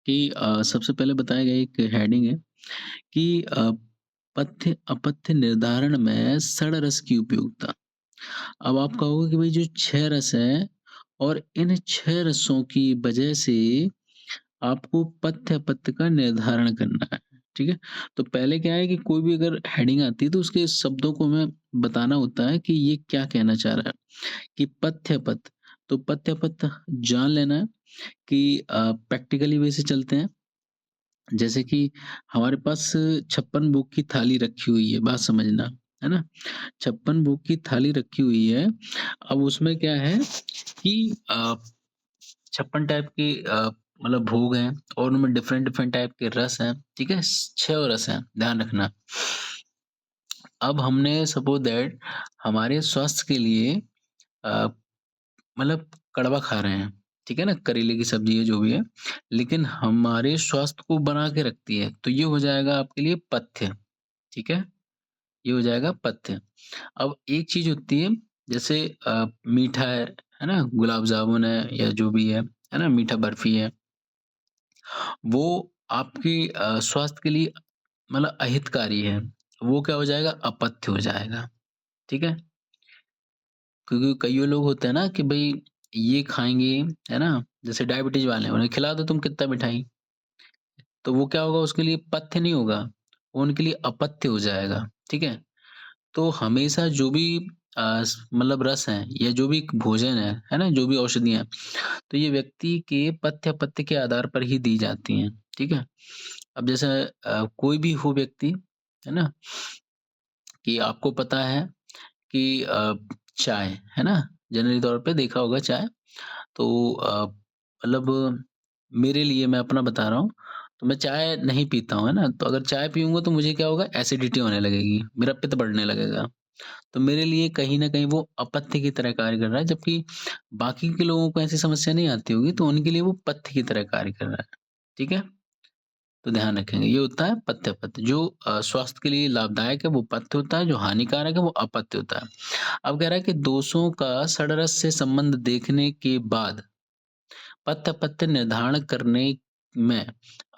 कि सबसे पहले बताया गया एक हेडिंग है कि पथ्य अपथ्य निर्धारण में षड्रस की उपयोगिता। अब आप कहोगे कि भाई जो 6 रस हैं और इन 6 रसों की वजह से आपको पथ्य अपथ्य का निर्धारण करना है, ठीक है? तो पहले क्या है कि कोई भी अगर हेडिंग आती है तो उसके शब्दों को हमें बताना होता है कि ये क्या कहना चाह रहा है कि पथ्य अपथ्य। तो पथ्य अपथ्य जान लेना है कि प्रैक्टिकली वे से चलते हैं। जैसे कि हमारे पास 56 भोग की थाली रखी हुई है, बात समझना, है ना? 56 भोग की थाली रखी हुई है। अब उसमें क्या है कि 56 टाइप के मतलब भोग हैं और उनमें डिफरेंट डिफरेंट टाइप के रस हैं, ठीक है? 6 रस हैं, ध्यान रखना। अब हमने सपोज दैट हमारे स्वास्थ्य के लिए अ, मतलब कड़वा खा रहे हैं, ठीक है ना? करेले की सब्ज़ी है, जो भी है, लेकिन हमारे स्वास्थ्य को बना के रखती है, तो ये हो जाएगा आपके लिए पथ्य, ठीक है? ये हो जाएगा पथ्य। अब एक चीज़ होती है, जैसे मीठा है ना? गुलाब जामुन है या जो भी है ना? मीठा बर्फ़ी है, वो आपके स्वास्थ्य के लिए मतलब अहितकारी है, वो क्या हो जाएगा? अपथ्य हो जाएगा, ठीक है? क्योंकि कइयों लोग होते हैं ना कि भई ये खाएँगे, है ना? जैसे डायबिटीज़ वाले हैं, उन्हें खिला दो तुम कितना मिठाई, तो वो क्या होगा? उसके लिए पथ्य नहीं होगा, वो उनके लिए अपथ्य हो जाएगा, ठीक है? तो हमेशा जो भी मतलब रस हैं या जो भी भोजन है ना? जो भी औषधियाँ हैं, तो ये व्यक्ति के पथ्य-अपथ्य के आधार पर ही दी जाती हैं, ठीक है? अब जैसे कोई भी हो व्यक्ति, है ना? कि आपको पता है कि चाय, है ना? जनरली तौर पे देखा होगा चाय, तो मतलब मेरे लिए मैं अपना बता रहा हूँ, तो मैं चाय नहीं पीता हूँ, है ना? तो अगर चाय पीऊँगा तो मुझे क्या होगा? एसिडिटी होने लगेगी, मेरा पित्त बढ़ने लगेगा। तो मेरे लिए कहीं न कहीं वो अपथ्य की तरह कार्य कर रहा है, जबकि बाकी के लोगों को ऐसी समस्या नहीं आती होगी, तो उनके लिए वो पथ्य की तरह कार्य कर रहा है। ठीक है? तो ध्यान रखेंगे, ये होता है पथ्य-अपथ्य। जो स्वास्थ्य के लिए लाभदायक है वो पथ्य होता है, जो हानिकारक है वो अपथ्य होता है। अब कह रहा है कि दोषों का षड्रस से संबंध देखने के बाद पथ्य-अपथ्य निर्धारण करने में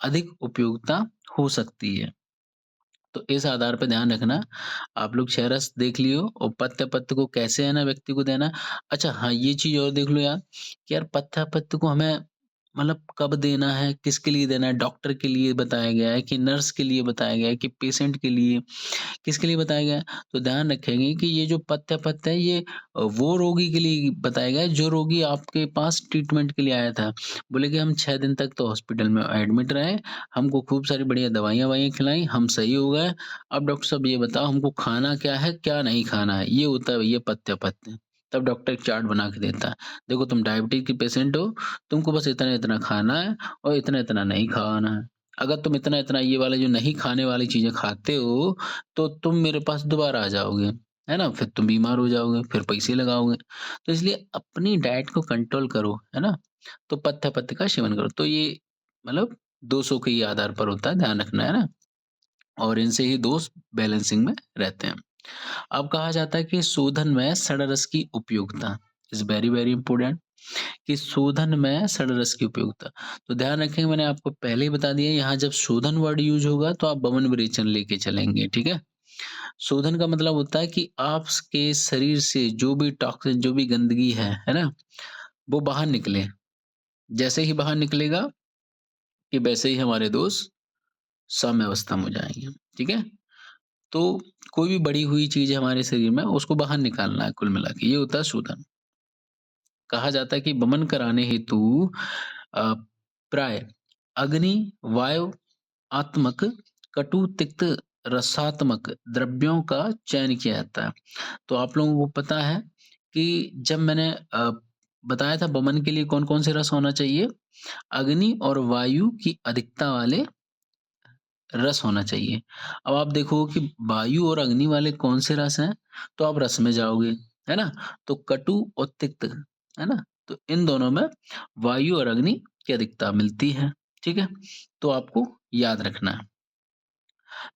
अधिक उपयोगिता हो सकती है। तो इस आधार पे ध्यान रखना, आप लोग क्षयरस देख लियो और पथ्य-अपथ्य को कैसे है ना व्यक्ति को देना। अच्छा हाँ, ये चीज़ और देख लो यार कि यार पथ्य-अपथ्य को हमें मतलब कब देना है, किसके लिए देना है, डॉक्टर के लिए बताया गया है कि नर्स के लिए बताया गया है कि पेशेंट के लिए, किसके लिए बताया गया है? तो ध्यान रखेंगे कि ये जो पथ्य-अपथ्य है ये वो रोगी के लिए बताया गया है जो रोगी आपके पास ट्रीटमेंट के लिए आया था। बोले कि हम 6 दिन तक तो हॉस्पिटल में एडमिट रहे, हमको खूब सारी बढ़िया दवाइयाँ-वाइयाँ खिलाई, हम सही हो गए। अब डॉक्टर साहब ये बताओ हमको खाना क्या है, क्या नहीं खाना है? ये होता है भैया पथ्य-अपथ्य। तब डॉक्टर एक चार्ट बना के देता है। देखो तुम डायबिटीज़ के पेशेंट हो, तुमको बस इतना-इतना खाना है और इतना-इतना नहीं खाना है। अगर तुम इतना-इतना ये वाले जो नहीं खाने वाली चीज़ें खाते हो, तो तुम मेरे पास दोबारा आ जाओगे, है ना? फिर तुम बीमार हो जाओगे, फिर पैसे लगाओगे। तो इसलिए अपनी डाइट को कंट्रोल करो, है ना? तो पथ्य-पथ्य का सेवन करो। तो ये मतलब दोषों के ही आधार पर होता है, ध्यान रखना, है ना? और इनसे ही दोष बैलेंसिंग में रहते हैं। अब कहा जाता है कि शोधन में षड्रस की उपयोगिता इज़ वेरी वेरी इंपोर्टेंट कि शोधन में षड्रस की उपयोगिता। तो ध्यान रखेंगे मैंने आपको पहले ही बता दिया यहाँ जब शोधन वर्ड यूज़ होगा तो आप बमन विरेचन लेके चलेंगे, ठीक है? शोधन का मतलब होता है कि आपके शरीर से जो भी टॉक्सिन जो भी गंदगी है ना? वो बाहर निकले। जैसे ही बाहर निकलेगा कि वैसे ही हमारे दोष साम्य अवस्था में हो जाएँगे, ठीक है? तो कोई भी बड़ी हुई चीज़ है हमारे शरीर में उसको बाहर निकालना है कुल मिला के, ये होता है शोधन। कहा जाता है कि वमन कराने हेतु अ, प्राय अग्नि, वायु आत्मक, कटु, तिक्त, रसात्मक द्रव्यों का चयन किया जाता है। तो आप लोगों को पता है कि जब मैंने बताया था वमन के लिए कौन-कौन से रस होना चाहिए? अग्नि और वायु की अधिकता वाले रस होना चाहिए। अब आप देखोगे कि वायु और अग्नि वाले कौन से रस हैं, तो आप रस में जाओगे, है ना? तो कटु और तिक्त, है ना? तो इन दोनों में वायु और अग्नि की अधिकता मिलती है, ठीक है? तो आपको याद रखना है।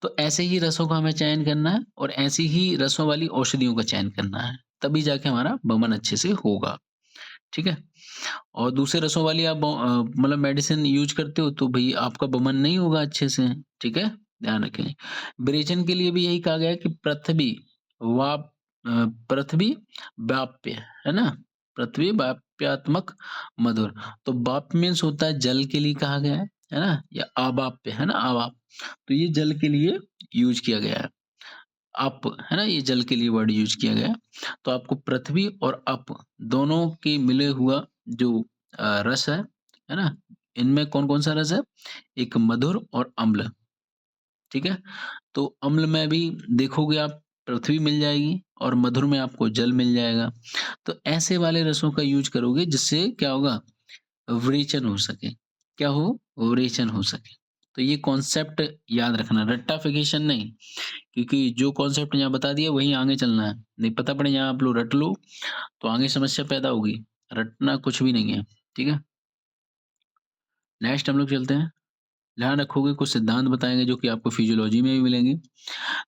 तो ऐसे ही रसों का हमें चयन करना है और ऐसी ही रसों वाली औषधियों का चयन करना है, तभी जाके हमारा वमन अच्छे से होगा, ठीक है? और दूसरे रसों वाली आप मतलब मेडिसिन यूज़ करते हो तो भई आपका बमन नहीं होगा अच्छे से, ठीक है? ध्यान रखें। विरेचन के लिए भी यही कहा गया है कि पृथ्वी व्याप्य, है ना? पृथ्वी व्याप्यात्मक मधुर। तो वाप्य मीन्स होता है जल के लिए कहा गया है ना? या अवाप्य, है ना? अवाप। तो ये जल के लिए यूज़ किया गया है। अप, है ना? ये जल के लिए वर्ड यूज़ किया गया है। तो आपको पृथ्वी और अप दोनों के मिले हुआ जो रस है ना? इनमें कौन-कौन सा रस है? एक मधुर और अम्ल, ठीक है? तो अम्ल में भी देखोगे आप पृथ्वी मिल जाएगी और मधुर में आपको जल मिल जाएगा। तो ऐसे वाले रसों का यूज़ करोगे जिससे क्या होगा? विरेचन हो सके। क्या हो? विरेचन हो सके। तो ये कॉन्सेप्ट याद रखना, रट्टाफिकेशन नहीं। क्योंकि जो कॉन्सेप्ट यहाँ बता दिया वहीं आगे चलना है। नहीं पता पड़े यहाँ आप लोग रट लो, तो आगे समस्या पैदा होगी। रटना कुछ भी नहीं है, ठीक है? नेक्स्ट हम लोग चलते हैं। ध्यान रखोगे कुछ सिद्धांत बताए गए जो कि आपको फिजियोलॉजी में भी मिलेंगे।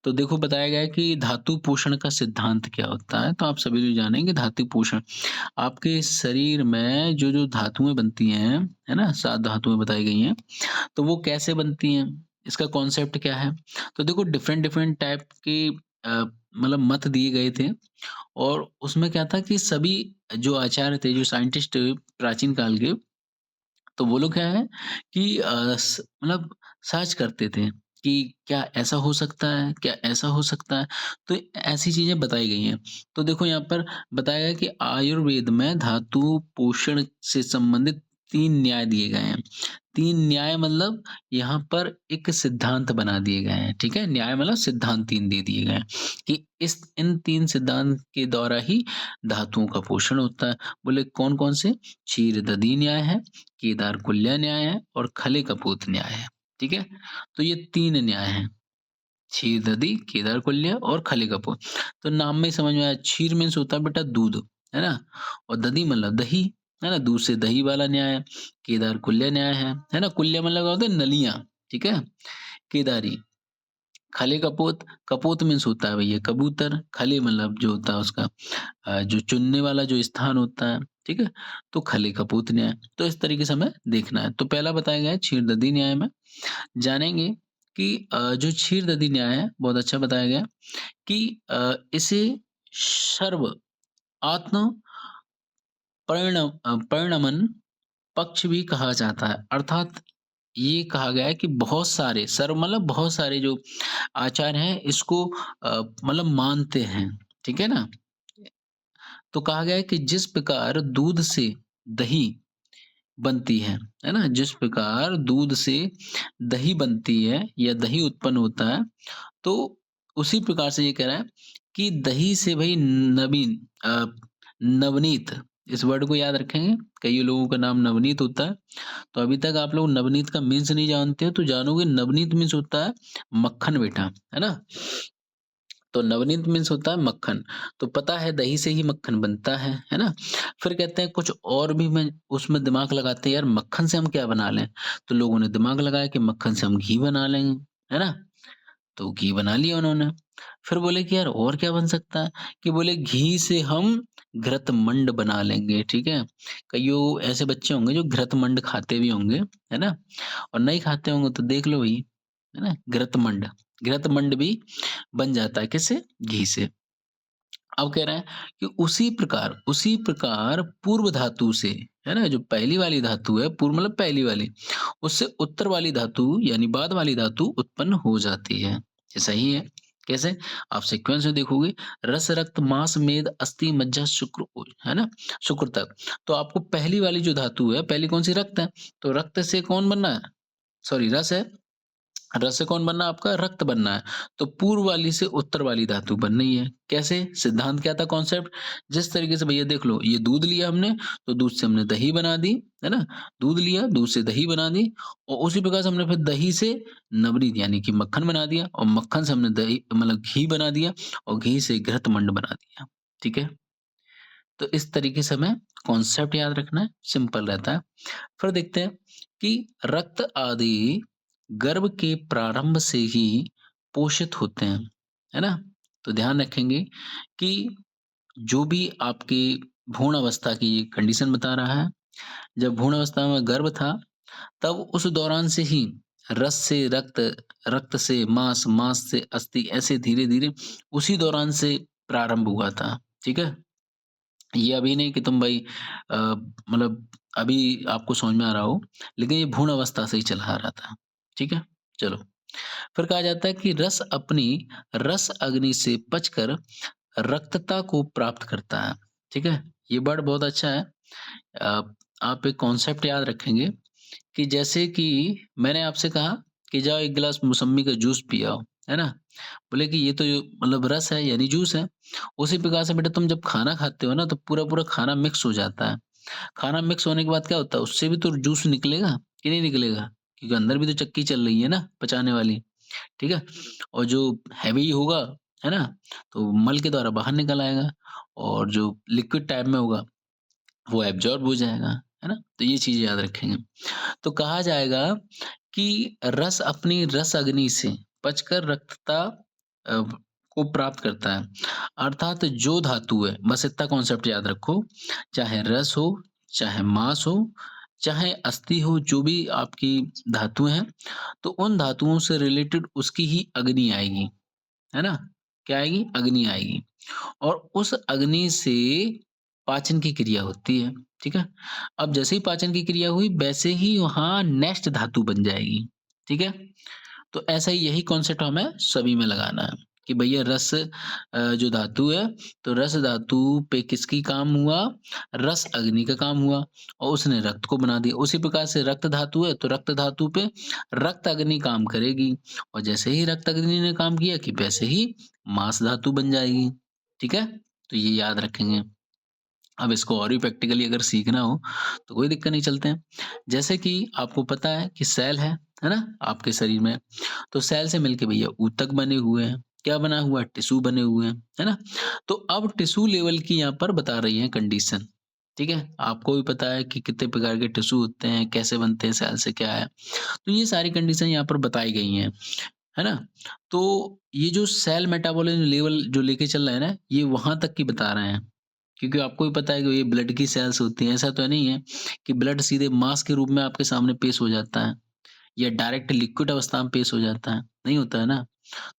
तो देखो बताया गया है कि धातु पोषण का सिद्धांत क्या होता है? तो आप सभी लोग जानेंगे धातु पोषण। आपके शरीर में जो-जो धातुएँ बनती हैं, है ना? 7 धातुएँ बताई गई हैं। तो वो कैसे बनती हैं? इसका कॉन्सेप्ट क्या है? तो देखो डिफरेंट-डिफरेंट टाइप के मतलब मत दिए गए थे और उसमें क्या था कि सभी जो आचार्य थे, जो साइंटिस्ट प्राचीन काल के, तो वो लोग क्या है कि मतलब सर्च करते थे कि क्या ऐसा हो सकता है? क्या ऐसा हो सकता है? तो ऐसी चीज़ें बताई गई हैं। तो देखो यहाँ पर बताया गया है कि आयुर्वेद में धातु पोषण से संबंधित 3 न्याय दिए गए हैं। 3 न्याय मतलब यहाँ पर एक सिद्धांत बना दिए गए हैं, ठीक है? न्याय मतलब सिद्धांत 3 दे दिए गए हैं कि इस इन 3 सिद्धांत के द्वारा ही धातुओं का पोषण होता है। बोले कौन-कौन से? क्षीरदधी न्याय है, केदारकुल्य न्याय है और खले-कपोत न्याय है, ठीक है? तो ये 3 न्याय हैं। क्षीरदधी, केदारकुल्य और खले-कपोत। तो नाम में ही समझ में आया क्षीर मीन्स होता है बेटा दूध, है ना? और दधी मतलब दही, है ना? दूध से दही वाला न्याय है। केदारकुल्य न्याय है ना? कुल्य मतलब क्या होता है नलियाँ, ठीक है? केदारी। खले कपोत, कपोत मीन्स होता है भैया कबूतर, खले मतलब जो होता है उसका जो चुनने वाला जो स्थान होता है, ठीक है? तो खले कपोत न्याय। तो इस तरीके से हमें देखना है। तो पहला बताया गया है क्षीरदधी न्याय में जानेंगे कि जो क्षीरदधी न्याय है बहुत अच्छा बताया गया है कि इसे सर्व आत्म परिणमन पक्ष भी कहा जाता है। अर्थात ये कहा गया है कि बहुत सारे सर्व मतलब बहुत सारे जो आचार्य हैं इसको मतलब मानते हैं, ठीक है ना? तो कहा गया है कि जिस प्रकार दूध से दही बनती है ना? जिस प्रकार दूध से दही बनती है या दही उत्पन्न होता है, तो उसी प्रकार से ये कह रहा है कि दही से भई नवनीत इस वर्ड को याद रखेंगे। कई लोगों का नाम नवनीत होता है। तो अभी तक आप लोग नवनीत का मीन्स नहीं जानते हो तो जानोगे नवनीत मीन्स होता है मक्खन बेटा, है ना? तो नवनीत मीन्स होता है मक्खन। तो पता है दही से ही मक्खन बनता है ना? फिर कहते हैं कुछ और भी मैं उसमें दिमाग लगाते हैं यार मक्खन से हम क्या बना लें? तो लोगों ने दिमाग लगाया कि मक्खन से हम घी बना लेंगे, है ना? तो घी बना लिया उन्होंने। फिर बोले कि यार और क्या बन सकता है? कि बोले घी से हम घृतमंड बना लेंगे, ठीक है? कइयों ऐसे बच्चे होंगे जो घृतमंड खाते भी होंगे, है ना? और नहीं खाते होंगे तो देख लो भई, है ना? घृतमंड, घृतमंड भी बन जाता है किससे? घी से। अब कह रहा है कि उसी प्रकार पूर्व धातु से, है ना? जो पहली वाली धातु है, पूर्व मतलब पहली वाली, उससे उत्तर वाली धातु यानी बाद वाली धातु उत्पन्न हो जाती है। ये सही है। कैसे? आप सीक्वेंस में देखोगे रस, रक्त, मांस, मेद, अस्थि, मज्जा, शुक्र है ना? शुक्र तक। तो आपको पहली वाली जो धातु है, पहली कौन-सी? रक्त है। तो रक्त से कौन बनना है? सॉरी रस है। रस से कौन बनना है आपका? रक्त बनना है। तो पूर्व वाली से उत्तर वाली धातु बननी है। कैसे? सिद्धांत क्या था कॉन्सेप्ट? जिस तरीके से भैया देख लो, ये दूध लिया हमने, तो दूध से हमने दही बना दी, है ना? दूध लिया, दूध से दही बना दी और उसी प्रकार से हमने फिर दही से नवनीत यानी कि मक्खन बना दिया और मक्खन से हमने दही मतलब घी बना दिया और घी से घृतमंड बना दिया। ठीक है? तो इस तरीके से हमें कॉन्सेप्ट याद रखना है, सिंपल रहता है। फिर देखते हैं कि रक्त आदि गर्भ के प्रारंभ से ही पोषित होते हैं, है ना? तो ध्यान रखेंगे कि जो भी आपके भ्रूण अवस्था की कंडीशन बता रहा है। जब भ्रूण अवस्था में गर्भ था, तब उस दौरान से ही रस से रक्त, रक्त से मांस, मांस से अस्थि, ऐसे धीरे-धीरे उसी दौरान से प्रारंभ हुआ था। ठीक है? ये अभी नहीं कि तुम भाई मतलब अभी आपको समझ में आ रहा हो, लेकिन ये भ्रूण अवस्था से ही चला आ रहा था। ठीक है? चलो, फिर कहा जाता है कि रस अपनी रस अग्नि से पचकर रक्तता को प्राप्त करता है। ठीक है? ये वर्ड बहुत अच्छा है। अ, आप एक कॉन्सेप्ट याद रखेंगे कि जैसे कि मैंने आपसे कहा कि जाओ 1 गिलास मौसम्मी का जूस पी आओ, है ना? बोले कि ये तो मतलब रस है यानी जूस है। उसी प्रकार से बेटा तुम जब खाना खाते हो ना तो पूरा-पूरा खाना मिक्स हो जाता है। खाना मिक्स होने के बाद क्या होता है उससे भी तो जूस निकलेगा कि नहीं निकलेगा? क्योंकि अंदर भी तो चक्की चल रही है ना पचाने वाली, ठीक है? और जो हैवी होगा, है ना? तो मल के द्वारा बाहर निकल आएगा और जो लिक्विड टाइप में होगा वो एब्ज़ॉर्ब हो जाएगा, है ना? तो ये चीज़ याद रखेंगे। तो कहा जाएगा कि रस अपनी रस अग्नि से पचकर रक्तता अ, को प्राप्त करता है। अर्थात जो धातु है, बस इतना कॉन्सेप्ट याद रखो, चाहे रस हो, चाहे मांस हो, चाहे अस्थि हो, जो भी आपकी धातु हैं, तो उन धातुओं से रिलेटेड उसकी ही अग्नि आएगी, है ना? क्या आएगी? अग्नि आएगी। और उस अग्नि से पाचन की क्रिया होती है, ठीक है? अब जैसे ही पाचन की क्रिया हुई, वैसे ही वहाँ नेक्स्ट धातु बन जाएगी, ठीक है? तो ऐसा ही यही कॉन्सेप्ट हमें सभी में लगाना है कि भैया रस जो धातु है, तो रस धातु पे किसकी काम हुआ? रस अग्नि का काम हुआ और उसने रक्त को बना दिया। उसी प्रकार से रक्त धातु है, तो रक्त धातु पे रक्त अग्नि काम करेगी और जैसे ही रक्त अग्नि ने काम किया कि वैसे ही मांस धातु बन जाएगी, ठीक है? तो ये याद रखेंगे। अब इसको और भी प्रैक्टिकली अगर सीखना हो, तो कोई दिक्कत नहीं चलते हैं। जैसे कि आपको पता है कि सेल है ना? आपके शरीर में, तो सेल से मिलके भैया ऊतक बने हुए हैं। क्या बना हुआ है? टिश्यू बने हुए हैं, है ना? तो अब टिश्यू लेवल की यहाँ पर बता रही है कंडीशन, ठीक है? आपको भी पता है कि कितने प्रकार के टिश्यू होते हैं, कैसे बनते हैं, सेल से क्या है। तो ये सारी कंडीशन यहाँ पर बताई गई हैं, है ना? तो ये जो सेल मेटाबॉलिज्म लेवल जो लेके चल रहा है ना, ये वहाँ तक की बता रहे हैं। क्योंकि आपको भी पता है कि ये ब्लड की सेल्स होती हैं, ऐसा तो नहीं है कि ब्लड सीधे मांस के रूप में आपके सामने पेश हो जाता है या डायरेक्ट लिक्विड अवस्था में पेश हो जाता है, नहीं होता है ना।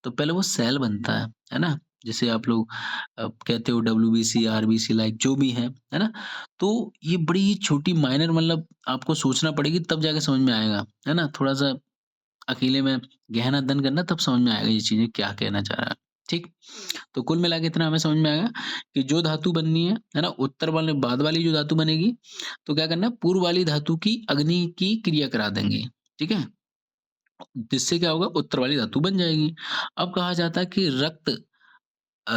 तो पहले वो सेल बनता है ना? जिसे आप लोग कहते हो डब्ल्यूबीसी, आरबीसी लाइक जो भी है ना? तो ये बड़ी ही छोटी माइनर मतलब आपको सोचना पड़ेगी तब जाके समझ में आएगा, है ना? थोड़ा-सा अकेले में गहन अध्ययन करना तब समझ में आएगा ये चीज़ें क्या कहना चाह रहा है, ठीक? तो कुल मिला के इतना हमें समझ में आएगा कि जो धातु बननी है ना? उत्तर वाले बाद वाली जो धातु बनेगी, तो क्या करना है पूर्व वाली धातु की अग्नि की क्रिया करा देंगे, ठीक है? जिससे क्या होगा उत्तर वाली धातु बन जाएगी। अब कहा जाता है कि रक्त अ,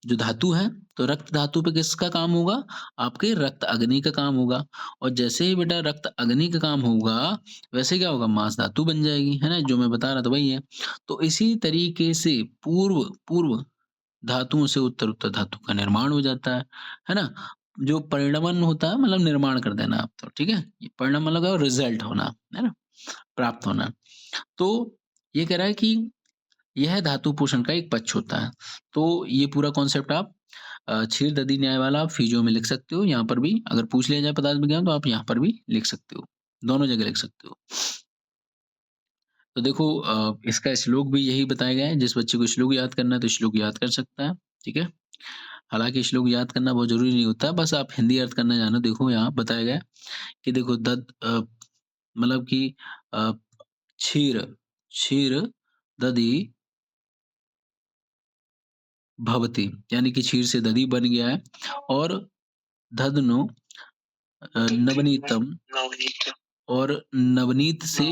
जो धातु है, तो रक्त धातु पे किसका काम होगा? आपके रक्त अग्नि का काम होगा और जैसे ही बेटा रक्त अग्नि का काम होगा, वैसे क्या होगा? मांस धातु बन जाएगी, है ना? जो मैं बता रहा था वही है। तो इसी तरीके से पूर्व पूर्व धातुओं से उत्तर-उत्तर धातु का निर्माण हो जाता है ना? जो परिणमन होता है मतलब निर्माण कर देना आप तो, ठीक है? ये परिणम मतलब है रिज़ल्ट होना, है ना? प्राप्त होना। तो ये कह रहा है कि यह धातु पोषण का एक पक्ष होता है। तो ये पूरा कॉन्सेप्ट आप क्षीर दधी न्याय वाला आप फिजियो में लिख सकते हो, यहाँ पर भी अगर पूछ लिया जाए पदार्थ विज्ञान तो आप यहाँ पर भी लिख सकते हो। दोनों जगह लिख सकते हो। तो देखो इसका श्लोक भी यही बताया गया है, जिस बच्चे को श्लोक याद करना है तो श्लोक याद कर सकता है, ठीक है? हालाँकि श्लोक याद करना बहुत ज़रूरी नहीं होता, बस आप हिंदी अर्थ करना जानो। देखो यहाँ बताया गया है कि देखो मतलब कि अ, क्षीर क्षीर दधी भवति यानी कि क्षीर से दधी बन गया है और दधनु नवनीतम और नवनीत से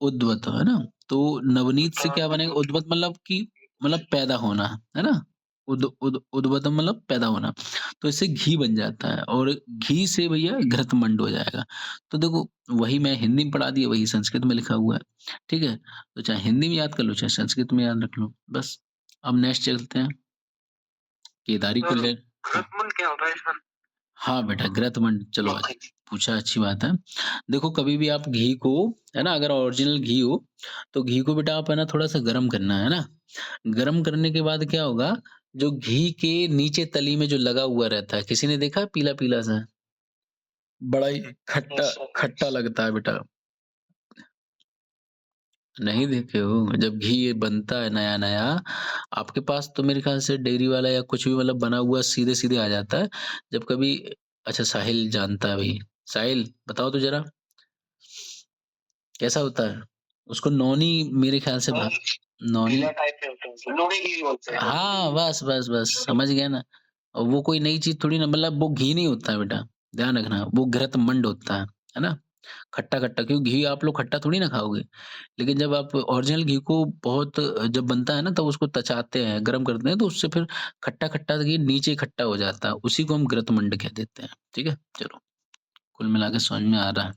उद्वत, है ना? तो नवनीत से क्या बनेगा? उद्वत मतलब कि मतलब पैदा होना, है ना? उद उद उद्वतम मतलब पैदा होना। तो इससे घी बन जाता है और घी से भैया घृतमंड हो जाएगा। तो देखो वही मैं हिंदी में पढ़ा दिया, वही संस्कृत में लिखा हुआ है, ठीक है? तो चाहे हिंदी में याद कर लो, चाहे संस्कृत में याद रख लो, बस। अब नेक्स्ट चलते हैं, केदारी को ले घृतमंड क्या होता है सर? हाँ बेटा, घृतमंड चलो पूछा, अच्छी बात है। देखो कभी भी आप घी को, है ना, अगर ओरिजिनल घी हो, तो घी को बेटा आप है ना थोड़ा-सा गरम करना है ना? गरम करने के बाद क्या होगा जो घी के नीचे तली में जो लगा हुआ रहता है, किसी ने देखा है पीला-पीला सा? बड़ा ही खट्टा खट्टा लगता है बेटा। नहीं देखे हो? जब घी ये बनता है नया-नया, आपके पास तो मेरे ख़्याल से डेयरी वाला या कुछ भी मतलब बना हुआ सीधे-सीधे आ जाता है। जब कभी अच्छा साहिल जानता है भई। साहिल बताओ तो ज़रा कैसा होता है? उसको नौनी मेरे ख़्याल से नौनी पीला टाइप में होता है, लोड़ी घी बोलते हैं। हाँ, बस, बस समझ गए ना। और वो कोई नई चीज़ थोड़ी ना मतलब वो घी नहीं होता है बेटा, ध्यान रखना, वो घृतमंड होता है ना? खट्टा-खट्टा क्योंकि घी आप लोग खट्टा थोड़ी ना खाओगे। लेकिन जब आप ओरिजिनल घी को बहुत जब बनता है ना तब उसको तचाते हैं, गरम करते हैं तो उससे फिर खट्टा-खट्टा घी नीचे इकट्ठा हो जाता है, उसी को हम घृतमंड कह देते हैं, ठीक है? चलो, कुल मिला के समझ में आ रहा है।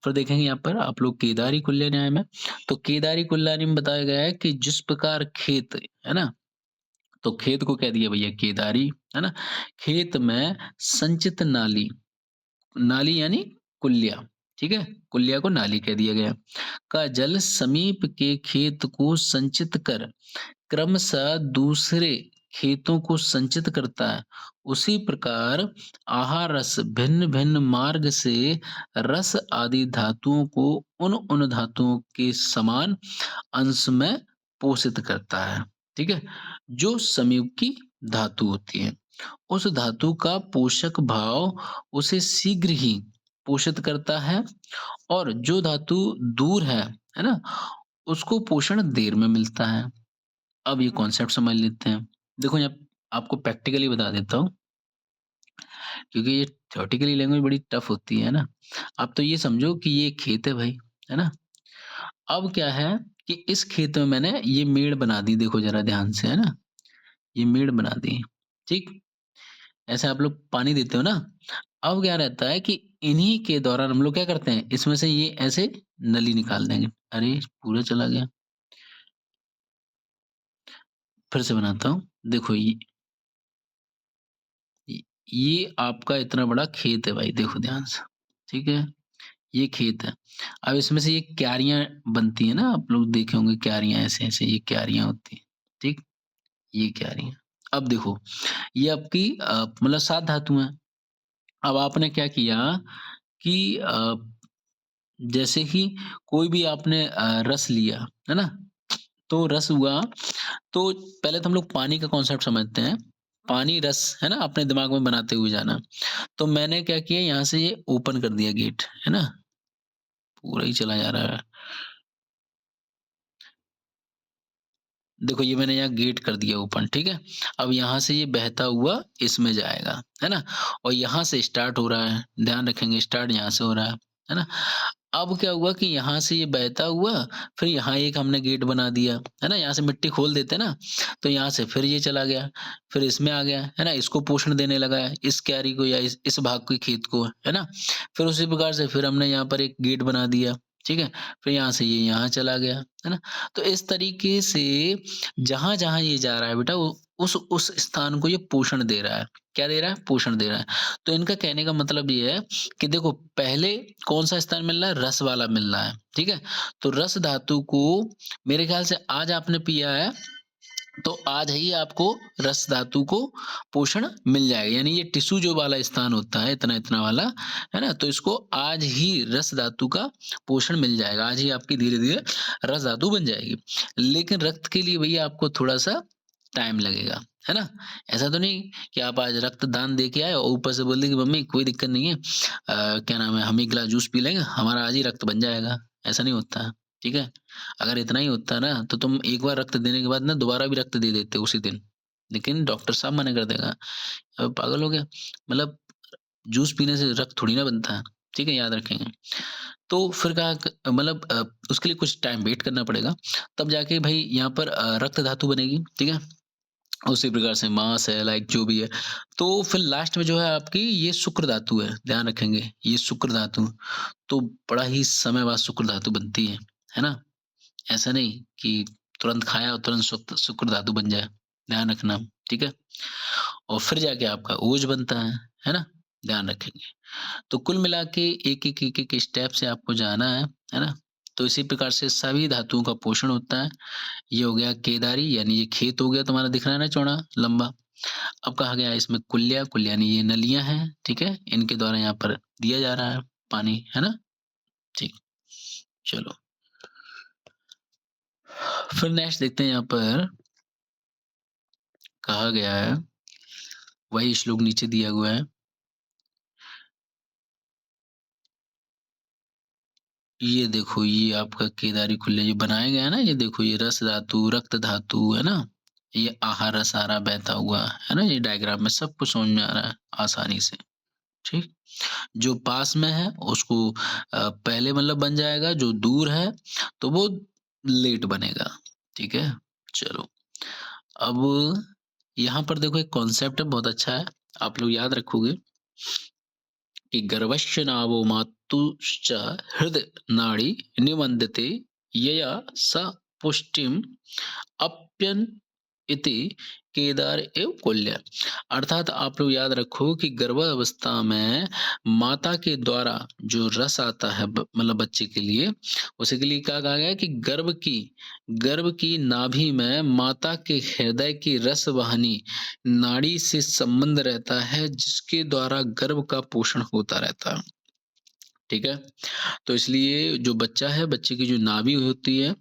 फिर देखेंगे यहाँ पर आप लोग केदारी कुल्य न्याय में, तो केदारी कुल्लानी में बताया गया है कि जिस प्रकार खेत, है ना? तो खेत को कह दिया भैया केदारी, है ना? खेत में संचित नाली, नाली यानी कुल्या, ठीक है? कुल्या को नाली कह दिया गया। का जल समीप के खेत को संचित कर क्रमशः दूसरे खेतों को संचित करता है। उसी प्रकार आहार रस भिन्न-भिन्न मार्ग से रस आदि धातुओं को उन धातुओं के समान अंश में पोषित करता है। ठीक है? जो संयुगी धातु होती है। उस धातु का पोषक भाव उसे शीघ्र ही पोषित करता है और जो धातु दूर है ना? उसको पोषण देर में मिलता है। अब ये कॉन्सेप्ट समझ लेते हैं। देखो यहाँ आपको प्रैक्टिकली बता देता हूँ क्योंकि ये थ्योरेटिकली लैंग्वेज बड़ी टफ होती है ना? आप तो ये समझो कि ये खेत है भाई, है ना? अब क्या है कि इस खेत में मैंने ये मेड़ बना दी देखो ज़रा ध्यान से, है ना? ये मेड़ बना दी, ठीक? ऐसे आप लोग पानी देते हो ना? अब क्या रहता है कि इन्हीं के दौरान हम लोग क्या करते हैं, इसमें से ये ऐसे नली निकाल देंगे। अरे! पूरा चला गया। फिर से बनाता हूँ। देखो ये ये आपका इतना बड़ा खेत है भाई देखो ध्यान से, ठीक है? ये खेत है। अब इसमें से ये क्यारियाँ बनती हैं ना, आप लोग देखे होंगे क्यारियाँ ऐसे-ऐसे ये क्यारियाँ होती हैं, ठीक? ये क्यारियाँ। अब देखो, ये आपकी मतलब 7 धातु हैं। अब आपने क्या किया कि जैसे कि कोई भी आपने रस लिया, है ना? तो रस हुआ, तो पहले तो हम लोग पानी का कॉन्सेप्ट समझते हैं। पानी, रस, है ना? अपने दिमाग में बनाते हुए जाना। तो मैंने क्या किया यहाँ से ये ओपन कर दिया गेट, है ना? पूरा ही चला जा रहा है। देखो ये मैंने यहाँ गेट कर दिया ओपन, ठीक है? अब यहाँ से ये बहता हुआ इसमें जाएगा, है ना? और यहाँ से स्टार्ट हो रहा है, ध्यान रखेंगे स्टार्ट यहाँ से हो रहा है ना? अब क्या हुआ कि यहाँ से ये बहता हुआ, फिर यहाँ एक हमने गेट बना दिया, है ना? यहाँ से मिट्टी खोल देते हैं ना, तो यहाँ से फिर ये चला गया, फिर इसमें आ गया, है ना? इसको पोषण देने लगा है, इस क्यारी को या इस भाग के खेत को, है ना? फिर उसी प्रकार से फिर हमने यहाँ पर एक गेट बना दिया, ठीक है? फिर यहाँ से ये यहाँ चला गया, है ना? तो इस तरीके से जहाँ-जहाँ ये जा रहा है बेटा वो उस स्थान को ये पोषण दे रहा है। क्या दे रहा है? पोषण दे रहा है। तो इनका कहने का मतलब ये है कि देखो पहले कौन-सा स्थान मिल रहा है? रस वाला मिल रहा है, ठीक है? तो रस धातु को मेरे ख्याल से आज आपने पिया है तो आज ही आपको रस धातु को पोषण मिल जाएगा। यानी ये टिश्यू जो वाला स्थान होता है इतना-इतना वाला, है ना? तो इसको आज ही रस धातु का पोषण मिल जाएगा। आज ही आपकी धीरे-धीरे रस धातु बन जाएगी। लेकिन रक्त के लिए भैया आपको थोड़ा-सा टाइम लगेगा, है ना? ऐसा तो नहीं कि आप आज रक्तदान दे के आए और ऊपर से बोल दी कि मम्मी कोई दिक्कत नहीं है क्या नाम है हम 1 गिलास जूस पी लेंगे, हमारा आज ही रक्त बन जाएगा। ऐसा नहीं होता है, ठीक है? अगर इतना ही होता ना तो तुम एक बार रक्त देने के बाद ना दोबारा भी रक्त दे देते उसी दिन। लेकिन डॉक्टर साहब मना कर देगा। पागल हो गया? मतलब जूस पीने से रक्त थोड़ी ना बनता है। ठीक है? याद रखेंगे। तो फिर कहा क मतलब उसके लिए कुछ टाइम वेट करना पड़ेगा। तब जाके भई यहाँ पर रक्त धातु बनेगी। ठीक है? उसी प्रकार से मांस है लाइक जो भी है। तो फिर लास्ट में जो है आपकी ये शुक्र धातु है। ध्यान रखेंगे ये शुक्र धातु। तो बड़ा ही समय बाद शुक्र धातु बनती है ना? ऐसा नहीं कि तुरंत खाया और तुरंत शुक्र धातु बन जाए, ध्यान रखना, ठीक है? और फिर जाके आपका ओज बनता है ना? ध्यान रखेंगे। तो कुल मिला के एक-एक, एक-एक स्टेप से आपको जाना है ना? तो इसी प्रकार से सभी धातुओं का पोषण होता है। ये हो गया केदारी यानी ये खेत हो गया तुम्हारा दिख रहा है ना चौड़ा, लंबा। अब कहा गया है इसमें कुल्या, कुल्या यानी ये नलियाँ हैं, ठीक है? इनके द्वारा यहाँ पर दिया जा रहा है पानी, है ना? ठीक, चलो। फिर नेक्स्ट देखते हैं यहाँ पर कहा गया है, वही श्लोक नीचे दिया हुआ है। ये देखो ये आपका केदारी कुल्ले ये बनाया गया है ना, ये देखो ये रस धातु, रक्त धातु, है ना? ये आहार सारा बहता हुआ, है ना? ये डायग्राम में सब कुछ समझ में आ रहा है आसानी से, ठीक? जो पास में है उसको पहले मतलब बन जाएगा, जो दूर है तो वो लेट बनेगा, ठीक है? चलो, अब यहाँ पर देखो एक कॉन्सेप्ट है बहुत अच्छा है, आप लोग याद रखोगे कि गर्भस्य नाभो मातुश्च हृद नाड़ी निबध्यते यया स पुष्टिम अप्यन इति केदार एव कुल्य। अर्थात आप लोग याद रखो कि गर्भावस्था में माता के द्वारा जो रस आता है मतलब बच्चे के लिए, उसी के लिए क्या कहा गया है कि गर्भ की नाभि में माता के हृदय की रस वाहिनी नाड़ी से संबंध रहता है, जिसके द्वारा गर्भ का पोषण होता रहता है, ठीक है? तो इसलिए जो बच्चा है, बच्चे की जो नाभि होती है,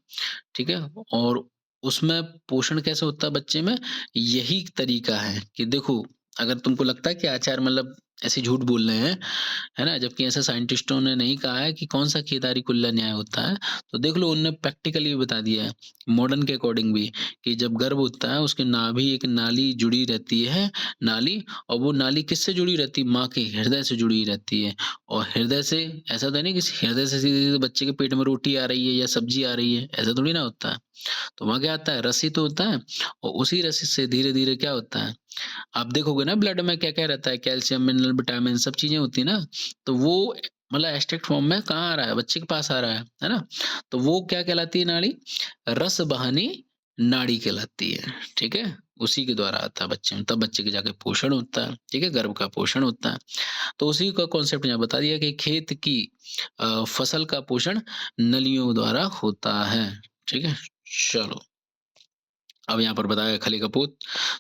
ठीक है? और उसमें पोषण कैसे होता है बच्चे में? यही तरीका है कि देखो, अगर तुमको लगता है कि आचार्य मतलब ऐसे झूठ बोल रहे हैं, है ना? जबकि ऐसा साइंटिस्टों ने नहीं कहा है कि कौन-सा केदारी कुल्ला न्याय होता है। तो देख लो उन्होंने प्रैक्टिकली बता दिया है, मॉडर्न के अकॉर्डिंग भी कि जब गर्भ होता है उसके नाभि एक नाली जुड़ी रहती है, नाली, और वो नाली किससे जुड़ी रहती है? माँ के हृदय से जुड़ी रहती है। और हृदय से ऐसा तो नहीं कि हृदय से सीधे-सीधे बच्चे के पेट में रोटी आ रही है या सब्जी आ रही है, ऐसा थोड़ी ना होता है। तो वहाँ क्या आता है? रस ही तो होता है, और उसी रस से धीरे-धीरे क्या होता है? आप देखोगे ना ब्लड में क्या-क्या रहता है, कैल्शियम, मिनरल, विटामिन सब चीज़ें होती है ना, तो वो मतलब एक्सट्रैक्ट फॉर्म में कहाँ आ रहा है? बच्चे के पास आ रहा है ना? तो वो क्या कहलाती है नाड़ी? रस वाहिनी नाड़ी कहलाती है, ठीक है? उसी के द्वारा आता है बच्चे में, तब बच्चे के जाके पोषण होता है, ठीक है? गर्भ का पोषण होता है। तो उसी का कॉन्सेप्ट यहाँ बता दिया कि खेत की फसल का पोषण नलियों द्वारा होता है, ठीक है? चलो। अब यहाँ पर बताया खली कपूत।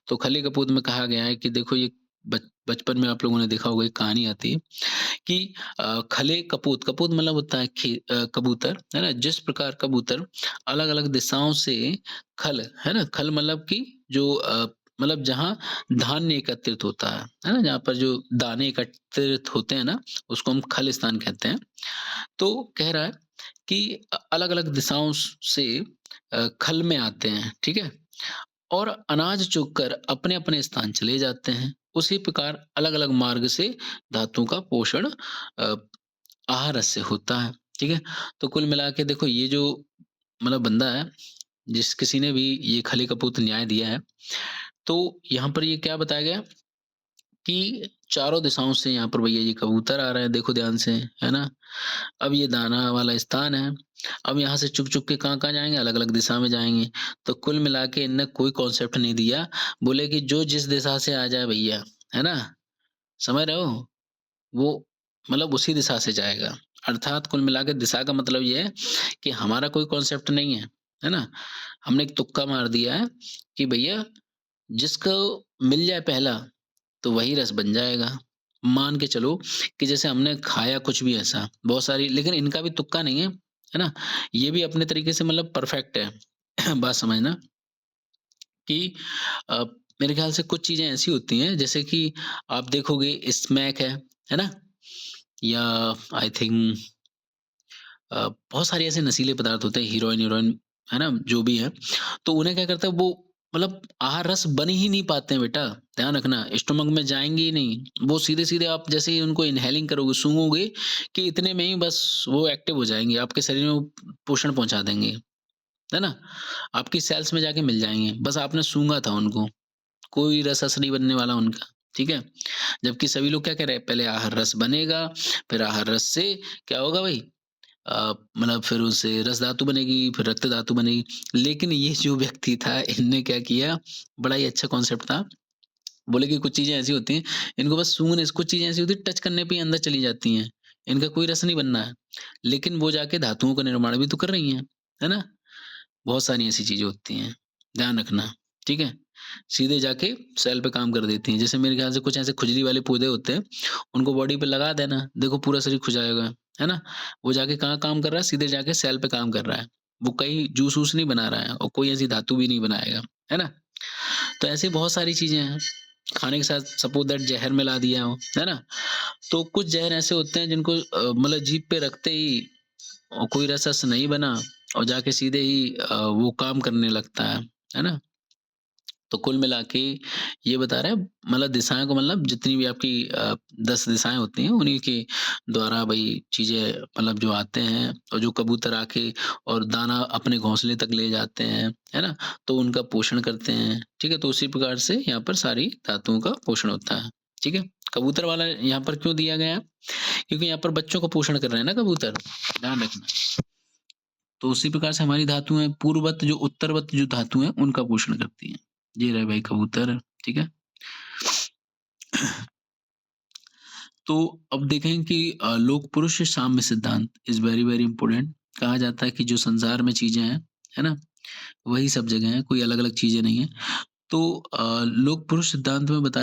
तो खली कपूत में कहा गया है कि देखो ये बचपन में आप लोगों ने देखा होगा एक कहानी आती है कि खले कपूत, कपूत मतलब होता है कबूतर, है ना? जिस प्रकार कबूतर अलग-अलग दिशाओं से खल, है ना? खल मतलब कि जो मतलब जहाँ धान्य एकत्रित होता है ना? जहाँ पर जो दाने एकत्रित होते हैं ना, उसको हम खल स्थान कहते हैं। तो कह रहा है कि अलग-अलग दिशाओं से खल में आते हैं, ठीक है? और अनाज चुगकर अपने-अपने स्थान चले जाते हैं। उसी प्रकार अलग-अलग मार्ग से धातुओं का पोषण आहार से होता है, ठीक है? तो कुल मिला के देखो ये जो मतलब बंदा है, जिस किसी ने भी ये खली कपूत न्याय दिया है, तो यहाँ पर ये क्या बताया गया कि चारों दिशाओं से यहाँ पर भैया ये कबूतर आ रहे हैं, देखो ध्यान से, है ना? अब ये दाना वाला स्थान है। अब यहाँ से चुग-चुग के कहाँ-कहाँ जाएँगे? अलग-अलग दिशा में जाएँगे। तो कुल मिला के इनने कोई कॉन्सेप्ट नहीं दिया। बोले कि जो जिस दिशा से आ जाए भैया, है ना? समझ रहे हो? वो मतलब उसी दिशा से जाएगा। अर्थात कुल मिला के दिशा का मतलब ये है कि हमारा कोई कॉन्सेप्ट नहीं है। है ना? हमने एक तुक्का मार दिया है कि भैया जिसको मिल जाए पहला, तो वही रस बन जाएगा। मान के चलो कि जैसे हमने खाया कुछ भी ऐसा, बहुत सारी, लेकिन इनका भी तुक्का नहीं है, है ना? ये भी अपने तरीके से मतलब परफेक्ट है। बात समझना कि अ, मेरे ख़्याल से कुछ चीज़ें ऐसी होती हैं जैसे कि आप देखोगे स्मैक है ना? या आई थिंक बहुत सारे ऐसे नशीले पदार्थ होते हैं, हीरोइन-वीरोइन, है ना? जो भी है, तो उन्हें क्या करता है वो मतलब आहार रस बन ही नहीं पाते हैं बेटा, ध्यान रखना, स्टोमक में जाएँगे ही नहीं। वो सीधे-सीधे आप जैसे ही उनको इन्हेलिंग करोगे, सूंघोगे कि इतने में ही बस वो एक्टिव हो जाएँगे, आपके शरीर में वो पोषण पहुँचा देंगे, है ना? आपकी सेल्स में जाके मिल जाएँगे, बस आपने सूँघा था उनको, कोई रस-वस नहीं बनने वाला उनका, ठीक है? जबकि सभी लोग क्या कह रहे हैं, पहले आहार रस बनेगा, फिर आहार रस से क्या होगा भई मतलब फिर उससे रस धातु बनेगी, फिर रक्त धातु बनेगी। लेकिन ये जो व्यक्ति था, इनने क्या किया, बड़ा ही अच्छा कॉन्सेप्ट था। बोले कि कुछ चीज़ें ऐसी होती हैं, इनको बस सूँघने से कुछ चीज़ें ऐसी होती हैं, टच करने पे ही अंदर चली जाती हैं। इनका कोई रस नहीं बनना है। लेकिन वो जाके धातुओं का निर्माण भी तो कर रही हैं, है ना? बहुत सारी ऐसी चीज़ें होती हैं, ध्यान रखना, ठीक है? सीधे जाके सेल पे काम कर देती हैं। जैसे मेरे ख़्याल से कुछ ऐसे खुजली वाले पौधे होते हैं, उनको बॉडी पे लगा देना, देखो पूरा शरीर खुजाएगा, है ना? वो जाके कहाँ काम कर रहा है? सीधे जाके सेल पे काम कर रहा है। वो कहीं जूस-वूस नहीं बना रहा है और कोई ऐसी धातु भी नहीं बनाएगा, है ना? तो ऐसी बहुत सारी चीज़ें हैं। खाने के साथ सपोज़ दैट ज़हर मिला दिया हो, है ना? तो कुछ ज़हर ऐसे होते हैं जिनको मतलब जीभ पे रखते ही कोई रस-वस नहीं बना और जाके सीधे ही वो काम करने लगता है ना? तो कुल मिला के ये बता रहा है मतलब दिशाएँ को मतलब जितनी भी आपकी 10 दिशाएँ होती हैं उन्हीं के द्वारा भई चीज़ें मतलब जो आते हैं और जो कबूतर आके और दाना अपने घोंसले तक ले जाते हैं, है ना? तो उनका पोषण करते हैं, ठीक है? तो उसी प्रकार से यहाँ पर सारी धातुओं का पोषण होता है, ठीक है? कबूतर वाला यहाँ पर क्यों दिया गया है? क्योंकि यहाँ पर बच्चों का पोषण कर रहे हैं ना कबूतर, ध्यान रखना। तो उसी प्रकार से हमारी धातुएँ पूर्ववत जो उत्तरवत जो धातु हैं उनका पोषण करती हैं। ये रहे भाई कबूतर, ठीक है? तो अब देखें कि लोक पुरुष साम्य सिद्धांत इज़ वेरी, वेरी इम्पोर्टेंट। कहा जाता है कि जो संसार में चीज़ें हैं, है ना? वही सब जगह हैं, कोई अलग-अलग चीज़ें नहीं हैं। तो लोक पुरुष सिद्धांत में बताया